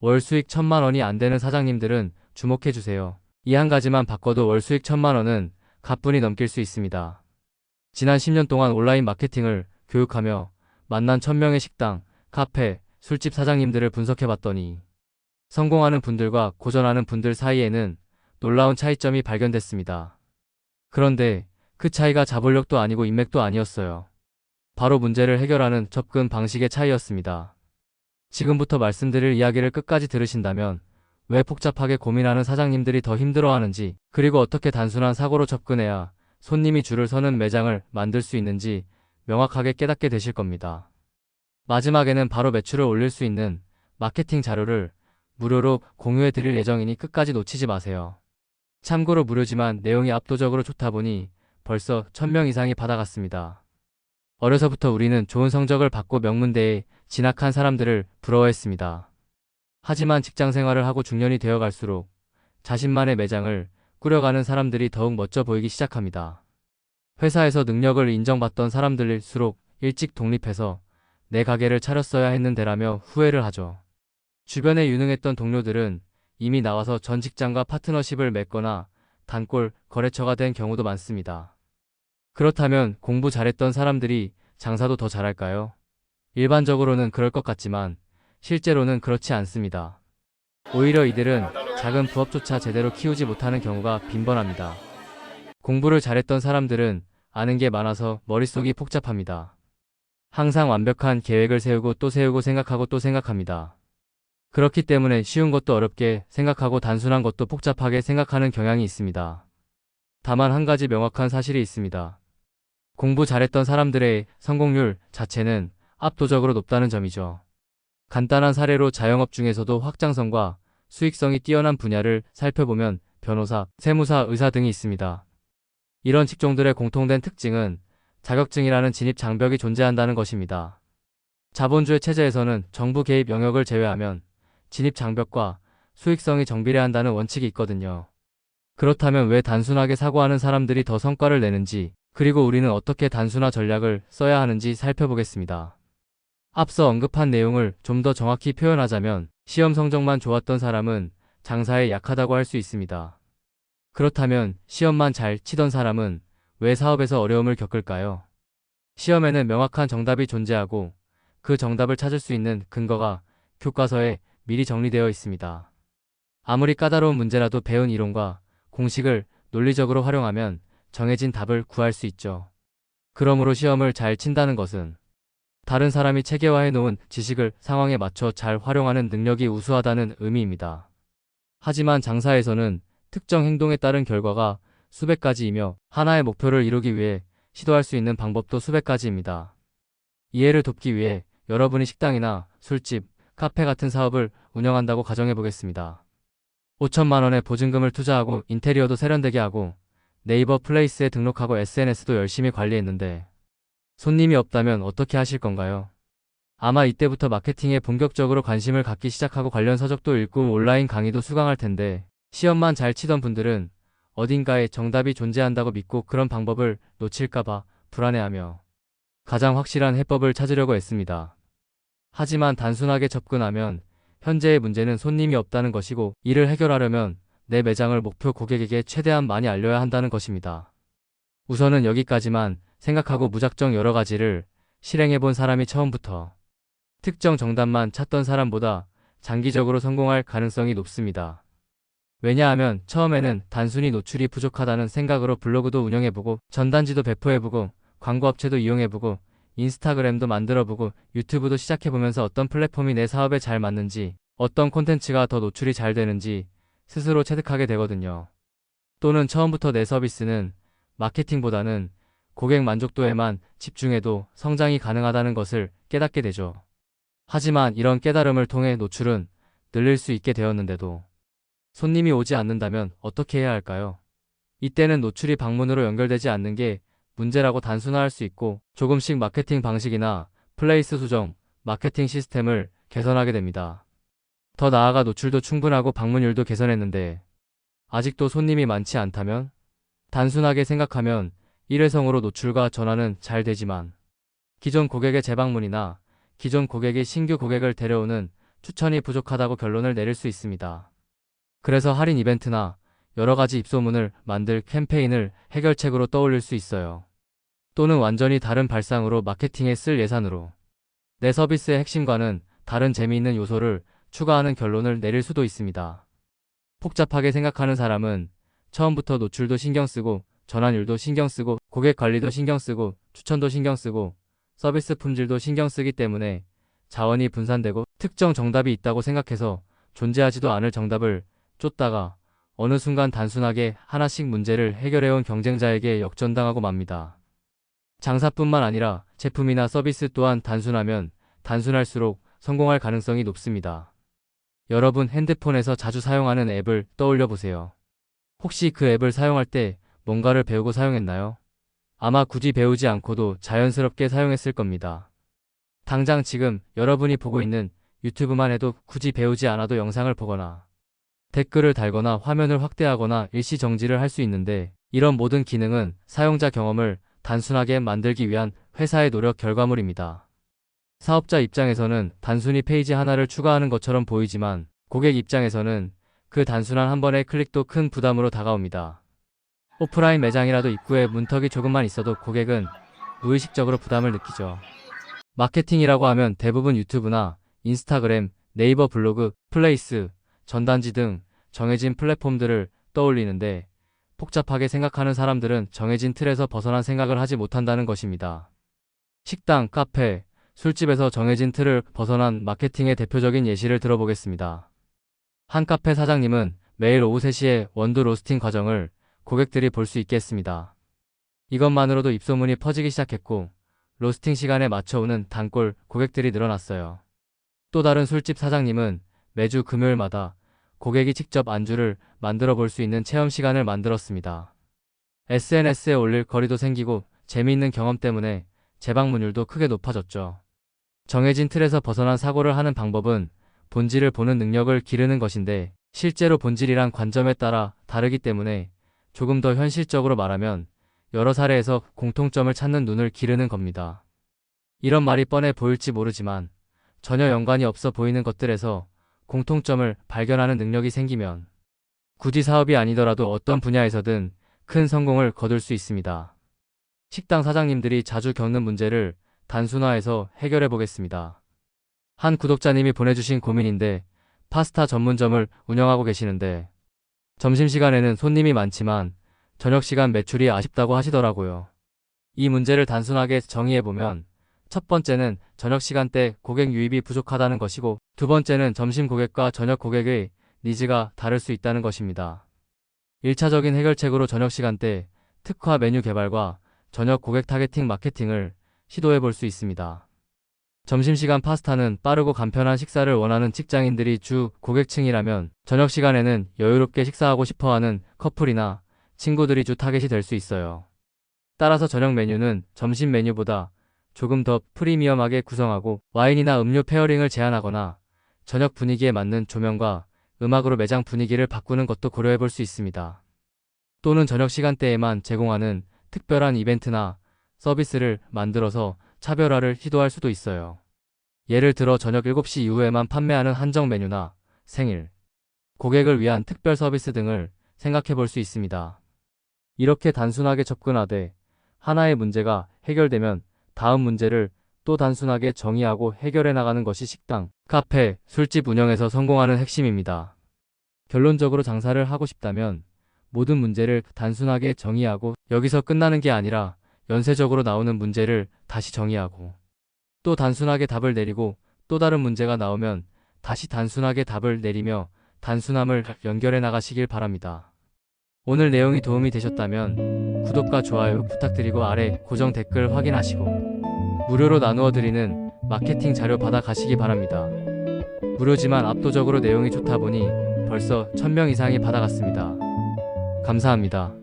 월 수익 1,000만 원이 안 되는 사장님들은 주목해주세요. 이 한 가지만 바꿔도 월 수익 1,000만 원은 가뿐히 넘길 수 있습니다. 지난 10년 동안 온라인 마케팅을 교육하며 만난 1,000명의 식당, 카페, 술집 사장님들을 분석해봤더니 성공하는 분들과 고전하는 분들 사이에는 놀라운 차이점이 발견됐습니다. 그런데 그 차이가 자본력도 아니고 인맥도 아니었어요. 바로 문제를 해결하는 접근 방식의 차이였습니다. 지금부터 말씀드릴 이야기를 끝까지 들으신다면 왜 복잡하게 고민하는 사장님들이 더 힘들어하는지, 그리고 어떻게 단순한 사고로 접근해야 손님이 줄을 서는 매장을 만들 수 있는지 명확하게 깨닫게 되실 겁니다. 마지막에는 바로 매출을 올릴 수 있는 마케팅 자료를 무료로 공유해 드릴 예정이니 끝까지 놓치지 마세요. 참고로 무료지만 내용이 압도적으로 좋다 보니 벌써 1,000명 이상이 받아갔습니다. 어려서부터 우리는 좋은 성적을 받고 명문대에 진학한 사람들을 부러워했습니다. 하지만 직장 생활을 하고 중년이 되어 갈수록 자신만의 매장을 꾸려가는 사람들이 더욱 멋져 보이기 시작합니다. 회사에서 능력을 인정받던 사람들일수록 일찍 독립해서 내 가게를 차렸어야 했는데라며 후회를 하죠. 주변에 유능했던 동료들은 이미 나와서 전 직장과 파트너십을 맺거나 단골 거래처가 된 경우도 많습니다. 그렇다면 공부 잘했던 사람들이 장사도 더 잘할까요? 일반적으로는 그럴 것 같지만 실제로는 그렇지 않습니다. 오히려 이들은 작은 부업조차 제대로 키우지 못하는 경우가 빈번합니다. 공부를 잘했던 사람들은 아는 게 많아서 머릿속이 복잡합니다. 항상 완벽한 계획을 세우고 또 세우고 생각하고 또 생각합니다. 그렇기 때문에 쉬운 것도 어렵게 생각하고 단순한 것도 복잡하게 생각하는 경향이 있습니다. 다만 한 가지 명확한 사실이 있습니다. 공부 잘했던 사람들의 성공률 자체는 압도적으로 높다는 점이죠. 간단한 사례로 자영업 중에서도 확장성과 수익성이 뛰어난 분야를 살펴보면 변호사, 세무사, 의사 등이 있습니다. 이런 직종들의 공통된 특징은 자격증이라는 진입 장벽이 존재한다는 것입니다. 자본주의 체제에서는 정부 개입 영역을 제외하면 진입 장벽과 수익성이 정비례한다는 원칙이 있거든요. 그렇다면 왜 단순하게 사고하는 사람들이 더 성과를 내는지, 그리고 우리는 어떻게 단순화 전략을 써야 하는지 살펴보겠습니다. 앞서 언급한 내용을 좀 더 정확히 표현하자면 시험 성적만 좋았던 사람은 장사에 약하다고 할 수 있습니다. 그렇다면 시험만 잘 치던 사람은 왜 사업에서 어려움을 겪을까요? 시험에는 명확한 정답이 존재하고 그 정답을 찾을 수 있는 근거가 교과서에 미리 정리되어 있습니다. 아무리 까다로운 문제라도 배운 이론과 공식을 논리적으로 활용하면 정해진 답을 구할 수 있죠. 그러므로 시험을 잘 친다는 것은 다른 사람이 체계화해 놓은 지식을 상황에 맞춰 잘 활용하는 능력이 우수하다는 의미입니다. 하지만 장사에서는 특정 행동에 따른 결과가 수백 가지이며 하나의 목표를 이루기 위해 시도할 수 있는 방법도 수백 가지입니다. 이해를 돕기 위해 여러분이 식당이나 술집, 카페 같은 사업을 운영한다고 가정해 보겠습니다. 5,000만 원의 보증금을 투자하고 인테리어도 세련되게 하고 네이버 플레이스에 등록하고 SNS도 열심히 관리했는데 손님이 없다면 어떻게 하실 건가요? 아마 이때부터 마케팅에 본격적으로 관심을 갖기 시작하고 관련 서적도 읽고 온라인 강의도 수강할 텐데, 시험만 잘 치던 분들은 어딘가에 정답이 존재한다고 믿고 그런 방법을 놓칠까봐 불안해하며 가장 확실한 해법을 찾으려고 애씁니다. 하지만 단순하게 접근하면 현재의 문제는 손님이 없다는 것이고, 이를 해결하려면 내 매장을 목표 고객에게 최대한 많이 알려야 한다는 것입니다. 우선은 여기까지만 생각하고 무작정 여러 가지를 실행해본 사람이 처음부터 특정 정답만 찾던 사람보다 장기적으로 성공할 가능성이 높습니다. 왜냐하면 처음에는 단순히 노출이 부족하다는 생각으로 블로그도 운영해보고 전단지도 배포해보고 광고업체도 이용해보고 인스타그램도 만들어보고 유튜브도 시작해보면서 어떤 플랫폼이 내 사업에 잘 맞는지, 어떤 콘텐츠가 더 노출이 잘 되는지 스스로 체득하게 되거든요. 또는 처음부터 내 서비스는 마케팅보다는 고객 만족도에만 집중해도 성장이 가능하다는 것을 깨닫게 되죠. 하지만 이런 깨달음을 통해 노출은 늘릴 수 있게 되었는데도 손님이 오지 않는다면 어떻게 해야 할까요? 이때는 노출이 방문으로 연결되지 않는 게 문제라고 단순화할 수 있고, 조금씩 마케팅 방식이나 플레이스 수정, 마케팅 시스템을 개선하게 됩니다. 더 나아가 노출도 충분하고 방문율도 개선했는데 아직도 손님이 많지 않다면? 단순하게 생각하면 일회성으로 노출과 전환은 잘 되지만 기존 고객의 재방문이나 기존 고객이 신규 고객을 데려오는 추천이 부족하다고 결론을 내릴 수 있습니다. 그래서 할인 이벤트나 여러 가지 입소문을 만들 캠페인을 해결책으로 떠올릴 수 있어요. 또는 완전히 다른 발상으로 마케팅에 쓸 예산으로 내 서비스의 핵심과는 다른 재미있는 요소를 추가하는 결론을 내릴 수도 있습니다. 복잡하게 생각하는 사람은 처음부터 노출도 신경 쓰고 전환율도 신경 쓰고 고객 관리도 신경 쓰고 추천도 신경 쓰고 서비스 품질도 신경 쓰기 때문에 자원이 분산되고 특정 정답이 있다고 생각해서 존재하지도 않을 정답을 쫓다가 어느 순간 단순하게 하나씩 문제를 해결해온 경쟁자에게 역전당하고 맙니다. 장사뿐만 아니라 제품이나 서비스 또한 단순하면 단순할수록 성공할 가능성이 높습니다. 여러분 핸드폰에서 자주 사용하는 앱을 떠올려 보세요. 혹시 그 앱을 사용할 때 뭔가를 배우고 사용했나요? 아마 굳이 배우지 않고도 자연스럽게 사용했을 겁니다. 당장 지금 여러분이 보고 있는 유튜브만 해도 굳이 배우지 않아도 영상을 보거나 댓글을 달거나 화면을 확대하거나 일시 정지를 할 수 있는데 이런 모든 기능은 사용자 경험을 단순하게 만들기 위한 회사의 노력 결과물입니다. 사업자 입장에서는 단순히 페이지 하나를 추가하는 것처럼 보이지만 고객 입장에서는 그 단순한 한 번의 클릭도 큰 부담으로 다가옵니다. 오프라인 매장이라도 입구에 문턱이 조금만 있어도 고객은 무의식적으로 부담을 느끼죠. 마케팅이라고 하면 대부분 유튜브나 인스타그램, 네이버 블로그, 플레이스, 전단지 등 정해진 플랫폼들을 떠올리는데 복잡하게 생각하는 사람들은 정해진 틀에서 벗어난 생각을 하지 못한다는 것입니다. 식당, 카페, 술집에서 정해진 틀을 벗어난 마케팅의 대표적인 예시를 들어보겠습니다. 한 카페 사장님은 매일 오후 3시에 원두 로스팅 과정을 고객들이 볼 수 있게 했습니다. 이것만으로도 입소문이 퍼지기 시작했고 로스팅 시간에 맞춰오는 단골 고객들이 늘어났어요. 또 다른 술집 사장님은 매주 금요일마다 고객이 직접 안주를 만들어 볼 수 있는 체험 시간을 만들었습니다. SNS에 올릴 거리도 생기고 재미있는 경험 때문에 재방문율도 크게 높아졌죠. 정해진 틀에서 벗어난 사고를 하는 방법은 본질을 보는 능력을 기르는 것인데 실제로 본질이란 관점에 따라 다르기 때문에 조금 더 현실적으로 말하면 여러 사례에서 공통점을 찾는 눈을 기르는 겁니다. 이런 말이 뻔해 보일지 모르지만 전혀 연관이 없어 보이는 것들에서 공통점을 발견하는 능력이 생기면 굳이 사업이 아니더라도 어떤 분야에서든 큰 성공을 거둘 수 있습니다. 식당 사장님들이 자주 겪는 문제를 단순화해서 해결해 보겠습니다. 한 구독자님이 보내주신 고민인데 파스타 전문점을 운영하고 계시는데 점심시간에는 손님이 많지만 저녁시간 매출이 아쉽다고 하시더라고요. 이 문제를 단순하게 정의해보면 첫 번째는 저녁 시간대 고객 유입이 부족하다는 것이고 두 번째는 점심 고객과 저녁 고객의 니즈가 다를 수 있다는 것입니다. 1차적인 해결책으로 저녁 시간대 특화 메뉴 개발과 저녁 고객 타겟팅 마케팅을 시도해 볼 수 있습니다. 점심시간 파스타는 빠르고 간편한 식사를 원하는 직장인들이 주 고객층이라면 저녁 시간에는 여유롭게 식사하고 싶어하는 커플이나 친구들이 주 타겟이 될 수 있어요. 따라서 저녁 메뉴는 점심 메뉴보다 조금 더 프리미엄하게 구성하고 와인이나 음료 페어링을 제한하거나 저녁 분위기에 맞는 조명과 음악으로 매장 분위기를 바꾸는 것도 고려해 볼 수 있습니다. 또는 저녁 시간대에만 제공하는 특별한 이벤트나 서비스를 만들어서 차별화를 시도할 수도 있어요. 예를 들어 저녁 7시 이후에만 판매하는 한정 메뉴나 생일, 고객을 위한 특별 서비스 등을 생각해 볼 수 있습니다. 이렇게 단순하게 접근하되 하나의 문제가 해결되면 다음 문제를 또 단순하게 정의하고 해결해 나가는 것이 식당, 카페, 술집 운영에서 성공하는 핵심입니다. 결론적으로 장사를 하고 싶다면 모든 문제를 단순하게 정의하고 여기서 끝나는 게 아니라 연쇄적으로 나오는 문제를 다시 정의하고 또 단순하게 답을 내리고 또 다른 문제가 나오면 다시 단순하게 답을 내리며 단순함을 연결해 나가시길 바랍니다. 오늘 내용이 도움이 되셨다면 구독과 좋아요 부탁드리고 아래 고정 댓글 확인하시고 무료로 나누어 드리는 마케팅 자료 받아 가시기 바랍니다. 무료지만 압도적으로 내용이 좋다 보니 벌써 1000명 이상이 받아갔습니다. 감사합니다.